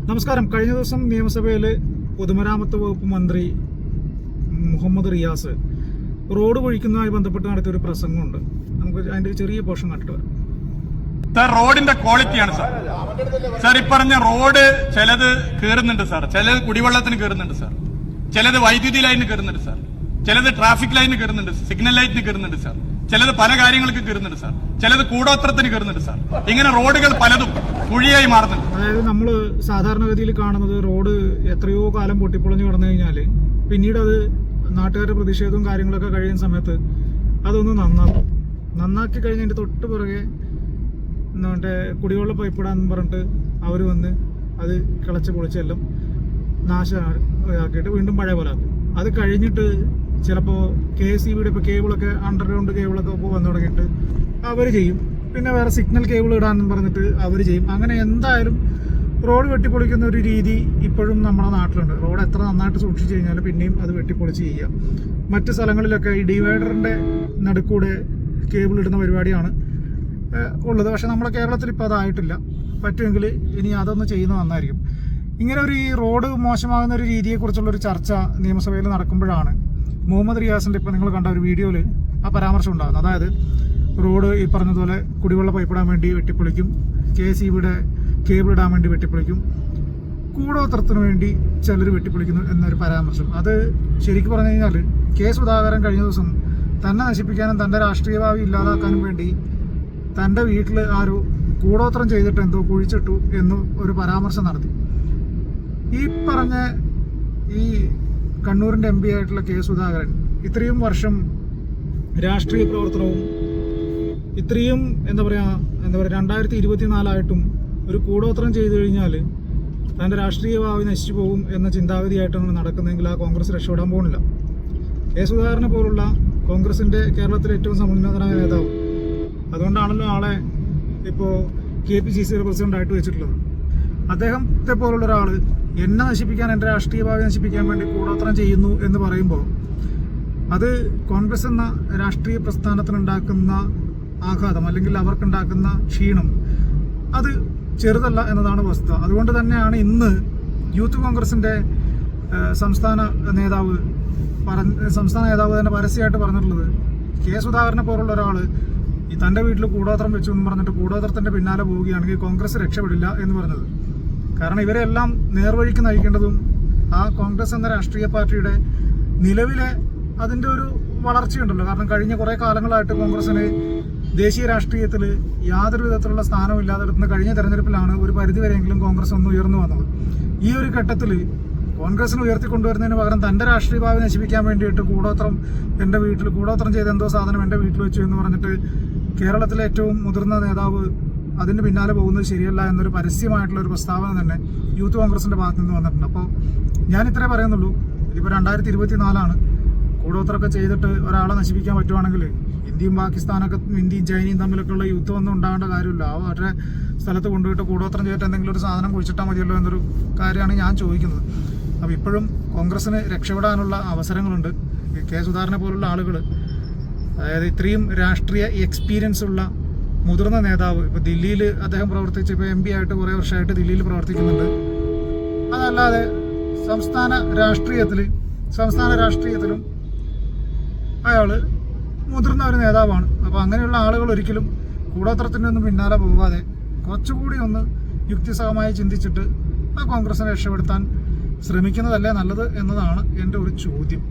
നമസ്കാരം. കഴിഞ്ഞ ദിവസം നിയമസഭയിൽ പൊതുമരാമത്ത് വകുപ്പ് മന്ത്രി മുഹമ്മദ് റിയാസ് റോഡ് പൊഴിക്കുന്നതുമായി ബന്ധപ്പെട്ട് നടത്തിയൊരു പ്രസംഗമുണ്ട്. നമുക്ക് അതിന്റെ ചെറിയ പോർഷൻ കണ്ടിട്ട് വരാം. സാർ, റോഡിന്റെ ക്വാളിറ്റിയാണ് സാർ. സാർ, ഈ പറഞ്ഞ റോഡ് ചിലത് കയറുന്നുണ്ട് സാർ, ചിലത് കുടിവെള്ളത്തിന് കയറുന്നുണ്ട് സാർ, ചിലത് വൈദ്യുതി ലൈനിന് കയറുന്നുണ്ട് സാർ, ചിലത് ട്രാഫിക് ലൈനിന് കയറുന്നുണ്ട്, സിഗ്നൽ ലൈറ്റിന് കയറുന്നുണ്ട് സാർ, ചിലത് പല കാര്യങ്ങൾക്ക് കയറുന്നുണ്ട് സാർ, ചിലത് കൂടോത്രത്തിന് കയറുന്നുണ്ട് സാർ. ഇങ്ങനെ റോഡുകൾ പലതും കുഴിയായി മാറുന്നുണ്ട്. അതായത് നമ്മൾ സാധാരണഗതിയിൽ കാണുന്നത് റോഡ് എത്രയോ കാലം പൊട്ടിപ്പൊളിഞ്ഞ് കിടന്നു കഴിഞ്ഞാൽ പിന്നീട് അത് നാട്ടുകാരുടെ പ്രതിഷേധവും കാര്യങ്ങളൊക്കെ കഴിയുന്ന സമയത്ത് അതൊന്ന് നന്നാക്കി കഴിഞ്ഞതിൻ്റെ തൊട്ട് പുറകെ മറ്റേ കുടിവെള്ള പൈപ്പ് ഇടാന്ന് പറഞ്ഞിട്ട് അവർ വന്ന് അത് കിളച്ച് പൊളിച്ചെല്ലാം നാശമാക്കിയിട്ട് വീണ്ടും പഴയ പോലെ ആക്കും. അത് കഴിഞ്ഞിട്ട് ചിലപ്പോൾ KSEBയുടെ ഇപ്പോൾ കേബിളൊക്കെ അണ്ടർഗ്രൗണ്ട് കേബിളൊക്കെ ഇപ്പോൾ വന്നു തുടങ്ങിയിട്ട് അവർ ചെയ്യും. പിന്നെ വേറെ സിഗ്നൽ കേബിൾ ഇടാനെന്ന് പറഞ്ഞിട്ട് അവർ ചെയ്യും. അങ്ങനെ എന്തായാലും റോഡ് വെട്ടിപ്പൊളിക്കുന്ന ഒരു രീതി ഇപ്പോഴും നമ്മുടെ നാട്ടിലുണ്ട്. റോഡ് എത്ര നന്നായിട്ട് സൂക്ഷിച്ചു കഴിഞ്ഞാൽ പിന്നെയും അത് വെട്ടിപ്പൊളിച്ച് ചെയ്യാം. മറ്റ് സ്ഥലങ്ങളിലൊക്കെ ഈ ഡിവൈഡറിൻ്റെ നടുക്കൂടെ കേബിൾ ഇടുന്ന പരിപാടിയാണ് ഉള്ളത്. പക്ഷെ നമ്മുടെ കേരളത്തിൽ ഇപ്പോൾ അതായിട്ടില്ല. പറ്റുമെങ്കിൽ ഇനി അതൊന്ന് ചെയ്യുന്നത് നന്നായിരിക്കും. ഇങ്ങനെ ഒരു ഈ റോഡ് മോശമാകുന്ന ഒരു രീതിയെക്കുറിച്ചുള്ളൊരു ചർച്ച നിയമസഭയിൽ നടക്കുമ്പോഴാണ് മുഹമ്മദ് റിയാസിൻ്റെ ഇപ്പോൾ നിങ്ങൾ കണ്ട ഒരു വീഡിയോയിൽ ആ പരാമർശം ഉണ്ടാകുന്നത്. അതായത് റോഡ് ഈ പറഞ്ഞതുപോലെ കുടിവെള്ള പൈപ്പ് ഇടാൻ വേണ്ടി വെട്ടിപ്പൊളിക്കും, KSEBയുടെ കേബിൾ ഇടാൻ വേണ്ടി വെട്ടിപ്പൊളിക്കും, കൂടോത്രത്തിന് വേണ്ടി ചിലർ വെട്ടിപ്പൊളിക്കുന്നു എന്നൊരു പരാമർശം. അത് ശരിക്കും പറഞ്ഞു കഴിഞ്ഞാൽ K. സുധാകരൻ കഴിഞ്ഞ ദിവസം തന്നെ നശിപ്പിക്കാനും തൻ്റെ രാഷ്ട്രീയ ഭാവി ഇല്ലാതാക്കാനും വേണ്ടി തൻ്റെ വീട്ടിൽ ആരോ കൂടോത്രം ചെയ്തിട്ട് എന്തോ കുഴിച്ചിട്ടു എന്ന് ഒരു പരാമർശം നടത്തി. ഈ പറഞ്ഞ ഈ കണ്ണൂരിൻ്റെ MP ആയിട്ടുള്ള K. സുധാകരൻ ഇത്രയും വർഷം രാഷ്ട്രീയ പ്രവർത്തനവും ഇത്രയും എന്താ പറയുക 2024 ഒരു കൂടോത്രം ചെയ്തു കഴിഞ്ഞാൽ തൻ്റെ രാഷ്ട്രീയ ഭാവി നശിച്ചു പോകും എന്ന ചിന്താഗതിയായിട്ടാണ് നടക്കുന്നതെങ്കിൽ ആ കോൺഗ്രസ് രക്ഷപ്പെടാൻ പോകുന്നില്ല. K. സുധാകരനെ പോലുള്ള കോൺഗ്രസിൻ്റെ കേരളത്തിലെ ഏറ്റവും സമുന്നതനായ നേതാവ്, അതുകൊണ്ടാണല്ലോ ആളെ ഇപ്പോൾ KPCC പ്രസിഡൻ്റായിട്ട് വെച്ചിട്ടുള്ളത്. അദ്ദേഹത്തെ പോലുള്ള ഒരാൾ എന്നെ നശിപ്പിക്കാൻ, എൻ്റെ രാഷ്ട്രീയ ഭാവി നശിപ്പിക്കാൻ വേണ്ടി കൂടോത്രം ചെയ്യുന്നു എന്ന് പറയുമ്പോൾ അത് കോൺഗ്രസ് എന്ന രാഷ്ട്രീയ പ്രസ്ഥാനത്തിനുണ്ടാക്കുന്ന ആഘാതം അല്ലെങ്കിൽ അവർക്കുണ്ടാക്കുന്ന ക്ഷീണം അത് ചെറുതല്ല എന്നതാണ് വസ്തുത. അതുകൊണ്ട് തന്നെയാണ് ഇന്ന് യൂത്ത് കോൺഗ്രസിൻ്റെ സംസ്ഥാന നേതാവ് തന്നെ പരസ്യമായിട്ട് പറഞ്ഞിട്ടുള്ളത് K. സുധാകരനെ പോലുള്ള ഒരാൾ ഈ തൻ്റെ വീട്ടിൽ കൂടോത്രം വെച്ചു എന്ന് പറഞ്ഞിട്ട് കൂടോത്രത്തിൻ്റെ പിന്നാലെ പോവുകയാണെങ്കിൽ കോൺഗ്രസ് രക്ഷപ്പെടില്ല എന്ന് പറഞ്ഞത്. കാരണം ഇവരെല്ലാം നേർവഴിക്ക് നയിക്കേണ്ടതും ആ കോൺഗ്രസ് എന്ന രാഷ്ട്രീയ പാർട്ടിയുടെ നിലവിലെ അതിൻ്റെ ഒരു വളർച്ചയുണ്ടല്ലോ. കാരണം കഴിഞ്ഞ കുറേ കാലങ്ങളായിട്ട് കോൺഗ്രസിന് ദേശീയ രാഷ്ട്രീയത്തിൽ യാതൊരു വിധത്തിലുള്ള സ്ഥാനമില്ലാതെടുക്കുന്ന കഴിഞ്ഞ തെരഞ്ഞെടുപ്പിലാണ് ഒരു പരിധിവരെയെങ്കിലും കോൺഗ്രസ് ഒന്ന് ഉയർന്നു വന്നത്. ഈ ഒരു ഘട്ടത്തിൽ കോൺഗ്രസിന് ഉയർത്തിക്കൊണ്ടുവരുന്നതിന് പകരം തൻ്റെ രാഷ്ട്രീയ ഭാവി നശിപ്പിക്കാൻ വേണ്ടിയിട്ട് എൻ്റെ വീട്ടിൽ കൂടോത്രം ചെയ്ത എന്തോ സാധനം എൻ്റെ വീട്ടിൽ വെച്ചു എന്ന് പറഞ്ഞിട്ട് കേരളത്തിലെ ഏറ്റവും മുതിർന്ന നേതാവ് അതിന് പിന്നാലെ പോകുന്നത് ശരിയല്ല എന്നൊരു പരസ്യമായിട്ടുള്ള ഒരു പ്രസ്താവന തന്നെ യൂത്ത് കോൺഗ്രസിൻ്റെ ഭാഗത്തു നിന്ന് വന്നിട്ടുണ്ട്. അപ്പോൾ ഞാൻ ഇത്രേ പറയുന്നുള്ളൂ. ഇതിപ്പോൾ 2024 കൂടോത്രമൊക്കെ ചെയ്തിട്ട് ഒരാളെ നശിപ്പിക്കാൻ പറ്റുവാണെങ്കിൽ ഇന്ത്യയും ചൈനയും തമ്മിലൊക്കെയുള്ള യുദ്ധമൊന്നും ഉണ്ടാകേണ്ട കാര്യമില്ല. അവരുടെ സ്ഥലത്ത് കൊണ്ടുപോയിട്ട് കൂടോത്രം ചെയ്തിട്ട് എന്തെങ്കിലും ഒരു സാധനം കുഴിച്ചിട്ടാൽ മതിയല്ലോ എന്നൊരു കാര്യമാണ് ഞാൻ ചോദിക്കുന്നത്. അപ്പോൾ ഇപ്പോഴും കോൺഗ്രസ്സിന് രക്ഷപ്പെടാനുള്ള അവസരങ്ങളുണ്ട്. K. സുധാകരനെ പോലുള്ള ആളുകൾ, അതായത് ഇത്രയും രാഷ്ട്രീയ എക്സ്പീരിയൻസ് ഉള്ള മുതിർന്ന നേതാവ്, ഇപ്പോൾ ദില്ലിയിൽ അദ്ദേഹം പ്രവർത്തിച്ച് ഇപ്പോൾ MP ആയിട്ട് കുറേ വർഷമായിട്ട് ദില്ലിയിൽ പ്രവർത്തിക്കുന്നുണ്ട്. അതല്ലാതെ സംസ്ഥാന രാഷ്ട്രീയത്തിലും അയാൾ മുതിർന്ന ഒരു നേതാവാണ്. അപ്പോൾ അങ്ങനെയുള്ള ആളുകൾ ഒരിക്കലും കൂടോത്രത്തിൻ്റെ ഒന്നും പിന്നാലെ പോകാതെ കുറച്ചുകൂടി ഒന്ന് യുക്തിസഹമായി ചിന്തിച്ചിട്ട് ആ കോൺഗ്രസിനെ രക്ഷപ്പെടുത്താൻ ശ്രമിക്കുന്നതല്ലേ നല്ലത് എന്നതാണ് എൻ്റെ ഒരു ചോദ്യം.